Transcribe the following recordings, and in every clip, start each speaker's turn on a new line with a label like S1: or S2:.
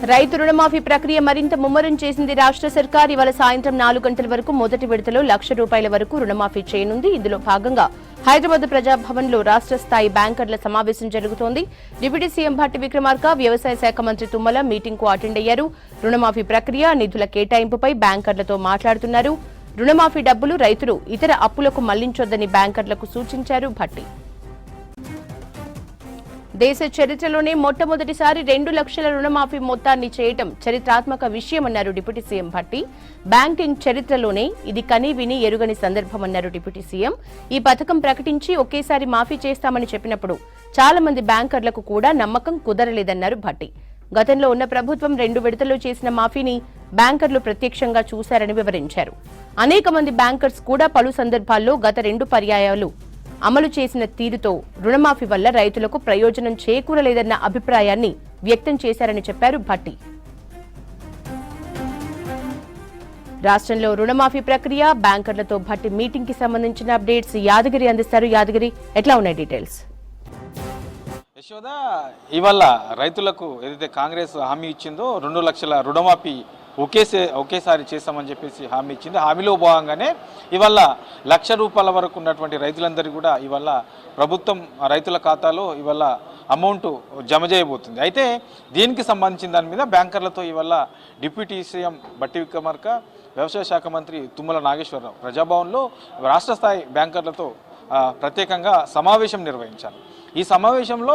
S1: రైతు రుణమాఫీ ప్రక్రియ మరింత ముమ్మరం చేసింది రాష్ట్ర సర్కార్. ఇవాళ సాయంత్రం 4 గంటల వరకు మొదటి విడతలో ₹1,00,000 వరకు రుణమాఫీ చేయనుంది. ఇందులో భాగంగా హైదరాబాద్ ప్రజాభవన్లో రాష్ట్ర స్థాయి బ్యాంకర్ల సమావేశం జరుగుతోంది. డిప్యూటీ సీఎం భట్టి విక్రమార్క, వ్యవసాయ శాఖ మంత్రి తుమ్మల మీటింగ్ కు అటెండ్ అయ్యారు. రుణమాఫీ ప్రక్రియ, నిధుల కేటాయింపుపై బ్యాంకర్లతో మాట్లాడుతున్నారు. రుణమాఫీ డబ్బులు రైతులు ఇతర అప్పులకు మళ్లించొద్దని బ్యాంకర్లకు సూచించారు భట్టి. దేశ చరిత్రలోనే మొట్టమొదటిసారి 2 లక్షల రుణమాఫీ మొత్తాన్ని చేయటం చరిత్రాత్మక విషయమన్నారు డిప్యూటీ సీఎం భట్టి. బ్యాంకింగ్ చరిత్రలోనే ఇది కని విని ఎరుగని సందర్భమన్నారు డిప్యూటీ సీఎం. ఈ పథకం ప్రకటించి ఒకేసారి మాఫీ చేస్తామని చెప్పినప్పుడు చాలా మంది బ్యాంకర్లకు కూడా నమ్మకం కుదరలేదన్నారు భట్టి. గతంలో ఉన్న ప్రభుత్వం 2 విడతల్లో చేసిన మాఫీని బ్యాంకర్లు ప్రత్యక్షంగా చూశారని వివరించారు. అనేక మంది బ్యాంకర్స్ కూడా పలు సందర్భాల్లో గత 2 పర్యాయాలు అమలు చేసిన తీరుతో రుణమాఫీ వల్ల రైతులకు ప్రయోజనం చేకూరలేదన్న అభిప్రాయాన్ని వ్యక్తం చేశారని చెప్పారు భట్టి. రాష్ట్రంలో రుణమాఫీ ప్రక్రియ, బ్యాంకర్లతో భట్టి మీటింగ్ కి సంబంధించిన అప్డేట్స్ యాదగిరి అందిస్తారు. యాదగిరి, ఎట్లా ఉన్నాయి డీటెయిల్స్?
S2: యశోద, ఇవాళ రైతులకు ఏదైతే కాంగ్రెస్ హామీ ఇచ్చిందో 2 లక్షల రుణమాఫీ ఒకేసారి చేస్తామని చెప్పేసి హామీ ఇచ్చింది. హామీలో భాగంగానే ఇవాళ ₹1,00,000 వరకు ఉన్నటువంటి రైతులందరికీ కూడా ఇవాళ ప్రభుత్వం రైతుల ఖాతాలో ఇవాళ అమౌంట్ జమ చేయబోతుంది. అయితే దీనికి సంబంధించిన దాని మీద బ్యాంకర్లతో ఇవాళ డిప్యూటీ సీఎం భట్టి విక్రమార్క, వ్యవసాయ శాఖ మంత్రి తుమ్మల నాగేశ్వరరావు ప్రజాభవన్లో రాష్ట్ర స్థాయి బ్యాంకర్లతో ప్రత్యేకంగా సమావేశం నిర్వహించారు. ఈ సమావేశంలో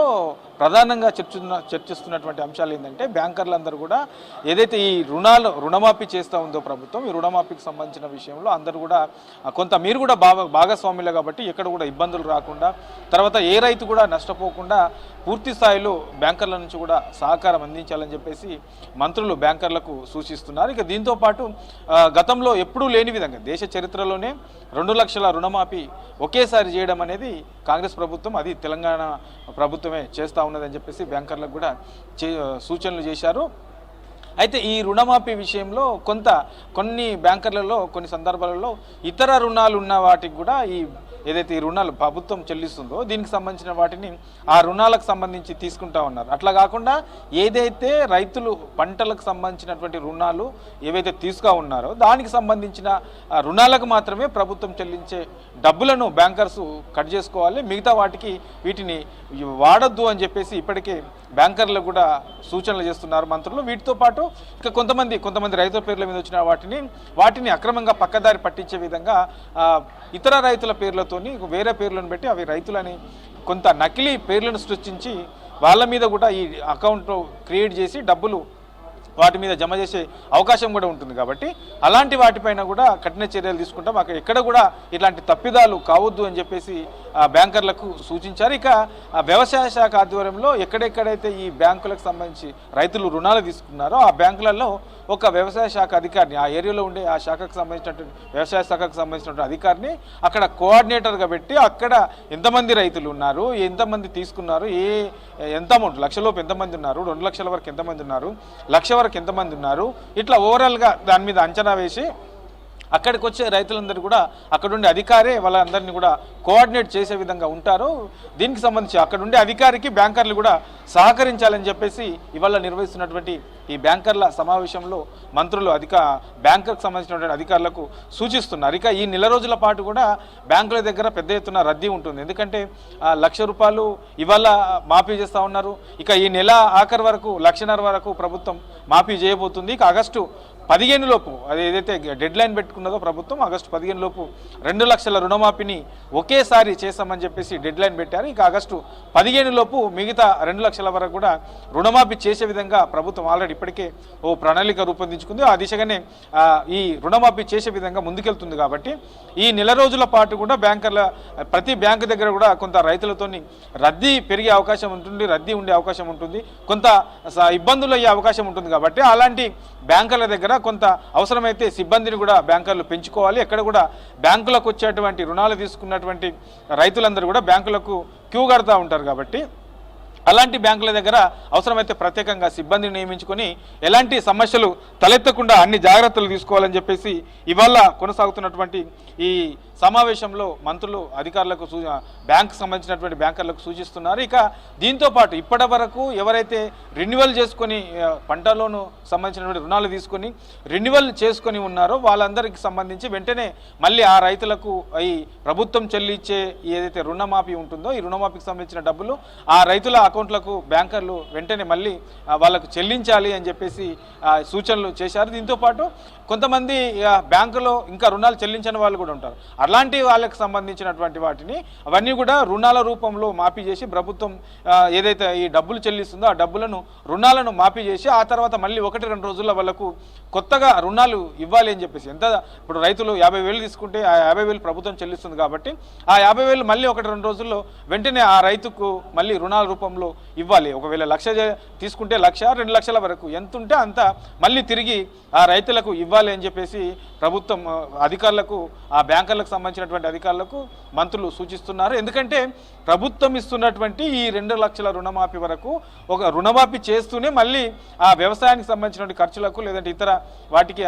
S2: ప్రధానంగా చర్చిస్తున్నటువంటి అంశాలు ఏంటంటే, బ్యాంకర్లందరూ కూడా ఏదైతే ఈ రుణమాఫీ చేస్తూ ఉందో ప్రభుత్వం, ఈ రుణమాఫీకి సంబంధించిన విషయంలో అందరూ కూడా కొంత మీరు కూడా భాగస్వాములే కాబట్టి ఎక్కడ కూడా ఇబ్బందులు రాకుండా, తర్వాత ఏ రైతు కూడా నష్టపోకుండా పూర్తి స్థాయిలో బ్యాంకర్ల నుంచి కూడా సహకారం అందించాలని చెప్పేసి మంత్రులు బ్యాంకర్లకు సూచిస్తున్నారు. ఇక దీంతో పాటు గతంలో ఎప్పుడూ లేని విధంగా దేశ చరిత్రలోనే 2 లక్షల రుణమాఫీ ఒకేసారి చేయడం అనేది కాంగ్రెస్ ప్రభుత్వం, అది తెలంగాణ ప్రభుత్వమే చేస్తూ ఉన్నదని చెప్పేసి బ్యాంకర్లకు కూడా సూచనలు చేశారు. అయితే ఈ రుణమాఫీ విషయంలో కొన్ని బ్యాంకర్లలో కొన్ని సందర్భాలలో ఇతర రుణాలు ఉన్న వాటికి కూడా ఏదైతే ఈ రుణాలు ప్రభుత్వం చెల్లిస్తుందో దీనికి సంబంధించిన వాటిని ఆ రుణాలకు సంబంధించి తీసుకుంటా ఉన్నారు. అట్లా కాకుండా ఏదైతే రైతులు పంటలకు సంబంధించినటువంటి రుణాలు ఏవైతే తీసుకు ఉన్నారో దానికి సంబంధించిన రుణాలకు మాత్రమే ప్రభుత్వం చెల్లించే డబ్బులను బ్యాంకర్స్ కట్ చేసుకోవాలి, మిగతా వాటికి వీటిని వాడొద్దు అని చెప్పేసి ఇప్పటికే బ్యాంకర్లకు కూడా సూచనలు చేస్తున్నారు మంత్రులు. వీటితో పాటు ఇక కొంతమంది రైతుల పేర్ల మీద వచ్చిన వాటిని అక్రమంగా పక్కదారి పట్టించే విధంగా ఇతర రైతుల పేర్లతోని వేరే పేర్లను పెట్టి అవి రైతులని కొంత నకిలీ పేర్లను సృష్టించి వాళ్ళ మీద కూడా ఈ అకౌంట్ క్రియేట్ చేసి డబ్బులు వాటి మీద జమ చేసే అవకాశం కూడా ఉంటుంది. కాబట్టి అలాంటి వాటిపైన కూడా కఠిన చర్యలు తీసుకుంటాం, అక్కడ ఎక్కడ కూడా ఇట్లాంటి తప్పిదాలు కావద్దు అని చెప్పేసి బ్యాంకర్లకు సూచించారు. ఇక వ్యవసాయ శాఖ ఆధ్వర్యంలో ఎక్కడెక్కడైతే ఈ బ్యాంకులకు సంబంధించి రైతులు రుణాలు తీసుకున్నారో ఆ బ్యాంకులలో ఒక వ్యవసాయ శాఖ అధికారిని, ఆ ఏరియాలో ఉండే ఆ శాఖకు సంబంధించినటువంటి వ్యవసాయ శాఖకు సంబంధించినటువంటి అధికారిని అక్కడ కోఆర్డినేటర్గా పెట్టి అక్కడ ఎంతమంది రైతులు ఉన్నారు, ఎంతమంది తీసుకున్నారు, ఎంత అమౌంట్, ₹1,00,000 ఎంతమంది ఉన్నారు, 2 లక్షల వరకు ఎంతమంది ఉన్నారు, ₹1,00,000 వరకు ఎంతమంది ఉన్నారు, ఇట్లా ఓవరాల్గా దాని మీద అంచనా వేసి అక్కడికి వచ్చే రైతులందరూ కూడా అక్కడుండే అధికారే వాళ్ళందరినీ కూడా కోఆర్డినేట్ చేసే విధంగా ఉంటారు. దీనికి సంబంధించి అక్కడుండే అధికారికి బ్యాంకర్లు కూడా సహకరించాలని చెప్పేసి ఇవాళ నిర్వహిస్తున్నటువంటి ఈ బ్యాంకర్ల సమావేశంలో మంత్రులు బ్యాంకులకు సంబంధించినటువంటి అధికారులకు సూచిస్తున్నారు. ఇక ఈ నెల రోజుల పాటు కూడా బ్యాంకుల దగ్గర పెద్ద ఎత్తున రద్దీ ఉంటుంది. ఎందుకంటే ₹1,00,000 ఇవాళ మాఫీ చేస్తూ ఉన్నారు. ఇక ఈ నెల ఆఖరి వరకు ₹1,50,000 వరకు ప్రభుత్వం మాఫీ చేయబోతుంది. ఇక ఆగస్టు 15 లోపు, అది ఏదైతే డెడ్ లైన్ పెట్టుకున్నదో ప్రభుత్వం, ఆగస్టు 15 లోపు 2 లక్షల రుణమాఫీని ఒకేసారి చేస్తామని చెప్పేసి డెడ్ లైన్ పెట్టారు. ఇక ఆగస్టు 15 లోపు మిగతా 2 లక్షల వరకు కూడా రుణమాఫీ చేసే విధంగా ప్రభుత్వం ఆల్రెడీ ఇప్పటికే ఓ ప్రణాళిక రూపొందించుకుంది. ఆ దిశగానే ఈ రుణమాఫీ చేసే విధంగా ముందుకెళ్తుంది. కాబట్టి ఈ నెల రోజుల పాటు కూడా ప్రతి బ్యాంకు దగ్గర కూడా కొంత రైతులతోని రద్దీ పెరిగే అవకాశం ఉంటుంది, రద్దీ ఉండే అవకాశం ఉంటుంది, కొంత ఇబ్బందులు అయ్యే అవకాశం ఉంటుంది. కాబట్టి అలాంటి బ్యాంకుల దగ్గర కొంత అవసరమైతే సిబ్బందిని కూడా బ్యాంకర్లు పెంచుకోవాలి. ఎక్కడ కూడా బ్యాంకులకు వచ్చేటువంటి రుణాలు తీసుకున్నటువంటి రైతులందరూ కూడా బ్యాంకులకు క్యూ కడతా ఉంటారు. కాబట్టి అలాంటి బ్యాంకుల దగ్గర అవసరమైతే ప్రత్యేకంగా సిబ్బందిని నియమించుకొని ఎలాంటి సమస్యలు తలెత్తకుండా అన్ని జాగ్రత్తలు తీసుకోవాలని చెప్పేసి ఇవాళ కొనసాగుతున్నటువంటి ఈ సమావేశంలో మంత్రులు అధికారులకు బ్యాంకు సంబంధించినటువంటి బ్యాంకర్లకు సూచిస్తున్నారు. ఇక దీంతో పాటు ఇప్పటి వరకు ఎవరైతే రెన్యువల్ చేసుకొని పంట లోను సంబంధించినటువంటి రుణాలు తీసుకొని రెన్యువల్ చేసుకొని ఉన్నారో వాళ్ళందరికీ సంబంధించి వెంటనే మళ్ళీ ఆ రైతులకు ఈ ప్రభుత్వం చెల్లించే ఏదైతే రుణమాఫీ ఉంటుందో ఈ రుణమాఫీకి సంబంధించిన డబ్బులు ఆ రైతుల అకౌంట్లకు బ్యాంకర్లు వెంటనే మళ్ళీ వాళ్ళకు చెల్లించాలి అని చెప్పేసి సూచనలు చేశారు. దీంతో పాటు కొంతమంది బ్యాంకులో ఇంకా రుణాలు చెల్లించని వాళ్ళు కూడా ఉంటారు. అలాంటి వాళ్ళకి సంబంధించినటువంటి వాటిని అవన్నీ కూడా రుణాల రూపంలో మాఫీ చేసి ప్రభుత్వం ఏదైతే ఈ డబ్బులు చెల్లిస్తుందో ఆ డబ్బులను రుణాలను మాఫీ చేసి ఆ తర్వాత మళ్ళీ 1-2 రోజుల్లో వాళ్ళకు కొత్తగా రుణాలు ఇవ్వాలి అని చెప్పేసి ఇప్పుడు రైతులు 50,000 తీసుకుంటే ఆ 50,000 ప్రభుత్వం చెల్లిస్తుంది కాబట్టి ఆ 50,000 మళ్ళీ 1-2 రోజుల్లో వెంటనే ఆ రైతుకు మళ్ళీ రుణాల రూపంలో ఇవ్వాలి. ఒకవేళ 1,00,000 తీసుకుంటే 1,00,000-2 లక్షల వరకు ఎంత ఉంటే అంత మళ్ళీ తిరిగి ఆ రైతులకు ఇవ్వాలి అని చెప్పేసి ప్రభుత్వం అధికారులకు ఆ బ్యాంకర్లకు సంబంధించినటువంటి అధికారులకు మంత్రులు సూచిస్తున్నారు. ఎందుకంటే ప్రభుత్వం ఇస్తున్నటువంటి ఈ 2 లక్షల రుణమాఫీ వరకు ఒక రుణమాఫీ చేస్తూనే మళ్ళీ ఆ వ్యవసాయానికి సంబంధించినటువంటి ఖర్చులకు లేదంటే ఇతర వాటికి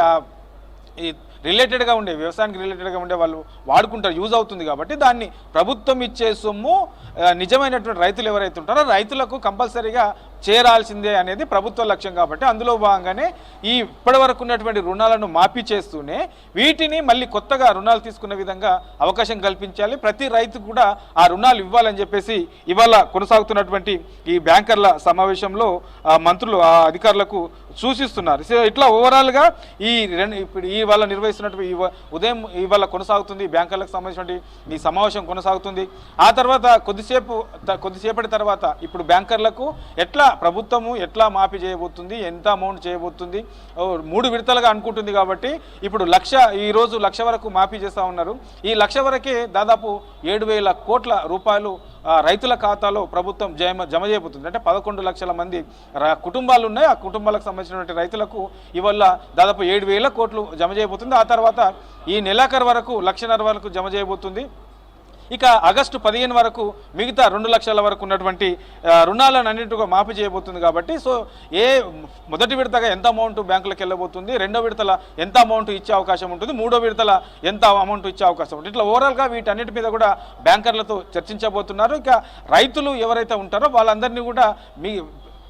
S2: ఈ రిలేటెడ్గా ఉండే వ్యవసాయానికి రిలేటెడ్గా ఉండే వాళ్ళు వాడుకుంటారు, యూజ్ అవుతుంది కాబట్టి దాన్ని ప్రభుత్వం ఇచ్చే సొమ్ము నిజమైనటువంటి రైతులు ఎవరైతే ఉంటారో రైతులకు కంపల్సరీగా చేరాల్సిందే అనేది ప్రభుత్వ లక్ష్యం కాబట్టి అందులో భాగంగానే ఈ ఇప్పటి వరకు ఉన్నటువంటి రుణాలను మాఫీ చేస్తూనే వీటిని మళ్ళీ కొత్తగా రుణాలు తీసుకునే విధంగా అవకాశం కల్పించాలి. ప్రతి రైతు కూడా ఆ రుణాలు ఇవ్వాలని చెప్పేసి ఇవాళ కొనసాగుతున్నటువంటి ఈ బ్యాంకర్ల సమావేశంలో మంత్రులు ఆ అధికారులకు సూచిస్తున్నారు. సో ఇట్లా ఓవరాల్గా ఇప్పుడు ఇవాళ నిర్వహిస్తున్నటువంటి ఉదయం ఇవాళ కొనసాగుతుంది బ్యాంకర్లకు సంబంధించినటువంటి ఈ సమావేశం కొనసాగుతుంది. ఆ తర్వాత కొద్దిసేపటి తర్వాత ఇప్పుడు బ్యాంకర్లకు ఎట్లా ప్రభుత్వము ఎట్లా మాఫీ చేయబోతుంది, ఎంత అమౌంట్ చేయబోతుంది, 3 విడతలుగా అనుకుంటుంది కాబట్టి ఇప్పుడు ఈరోజు 1,00,000 వరకు మాఫీ చేస్తూ ఉన్నారు. ఈ 1,00,000 వరకే దాదాపు 7,000 కోట్ల రూపాయలు రైతుల ఖాతాలో ప్రభుత్వం జమ చేయబోతుంది. అంటే 11 లక్షల మంది కుటుంబాలు ఉన్నాయి. ఆ కుటుంబాలకు సంబంధించినటువంటి రైతులకు ఇవాళ దాదాపు 7,000 కోట్లు జమ చేయబోతుంది. ఆ తర్వాత ఈ నెలాఖరు వరకు 1,50,000 వరకు జమ చేయబోతుంది. ఇక ఆగస్టు 15 వరకు మిగతా 2 లక్షల వరకు ఉన్నటువంటి రుణాలను అన్నింటిగా మాఫీ చేయబోతుంది. కాబట్టి సో మొదటి విడతగా ఎంత అమౌంట్ బ్యాంకులకు వెళ్ళబోతుంది, 2వ విడతల ఎంత అమౌంట్ ఇచ్చే అవకాశం ఉంటుంది, 3వ విడతల ఎంత అమౌంట్ ఇచ్చే అవకాశం ఉంటుంది. ఇట్లా ఓవరాల్గా వీటన్నిటి మీద కూడా బ్యాంకర్లతో చర్చించబోతున్నారు. ఇక రైతులు ఎవరైతే ఉంటారో వాళ్ళందరినీ కూడా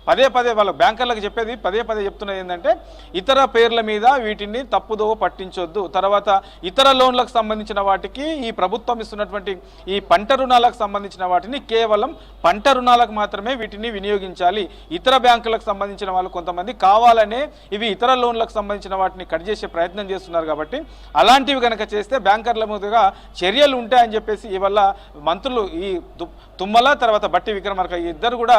S2: పదే వాళ్ళ బ్యాంకర్లకు చెప్పేది పదే చెప్తున్నది ఏంటంటే ఇతర పేర్ల మీద వీటిని తప్పుదోవ పట్టించొద్దు. తర్వాత ఇతర లోన్లకు సంబంధించిన వాటికి ఈ ప్రభుత్వం ఇస్తున్నటువంటి ఈ పంట రుణాలకు సంబంధించిన వాటిని కేవలం పంట రుణాలకు మాత్రమే వీటిని వినియోగించాలి. ఇతర బ్యాంకులకు సంబంధించిన వాళ్ళు కొంతమంది కావాలనే ఇవి ఇతర లోన్లకు సంబంధించిన వాటిని కట్ చేసే ప్రయత్నం చేస్తున్నారు. కాబట్టి అలాంటివి కనుక చేస్తే బ్యాంకర్ల మీదుగా చర్యలు ఉంటాయని చెప్పేసి ఇవాళ మంత్రులు ఈ తుమ్మల తర్వాత బట్టి విక్రమార్క ఇద్దరు కూడా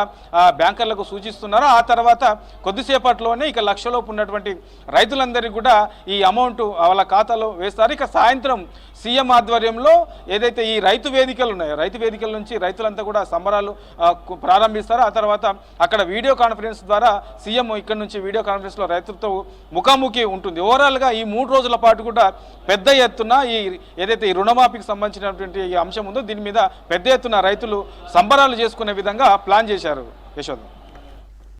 S2: బ్యాంకర్లకు సూచిస్తున్నారు. ఆ తర్వాత కొద్దిసేపట్లోనే ఇక 1,00,000 లోపు ఉన్నటువంటి రైతులందరికీ కూడా ఈ అమౌంట్ వాళ్ళ ఖాతాలో వేస్తారు. ఇక సాయంత్రం సీఎం ఆధ్వర్యంలో ఏదైతే ఈ రైతు వేదికలు ఉన్నాయో రైతు వేదికల నుంచి రైతులంతా కూడా సంబరాలు ప్రారంభిస్తారు. ఆ తర్వాత అక్కడ వీడియో కాన్ఫరెన్స్ ద్వారా సీఎం ఇక్కడ నుంచి వీడియో కాన్ఫరెన్స్లో రైతులతో ముఖాముఖి ఉంటుంది. ఓవరాల్గా ఈ 3 రోజుల పాటు కూడా పెద్ద ఎత్తున ఏదైతే ఈ రుణమాఫీకి సంబంధించినటువంటి ఈ అంశం ఉందో దీని మీద పెద్ద ఎత్తున రైతులు సంబరాలు చేసుకునే విధంగా ప్లాన్ చేశారు. యశోద.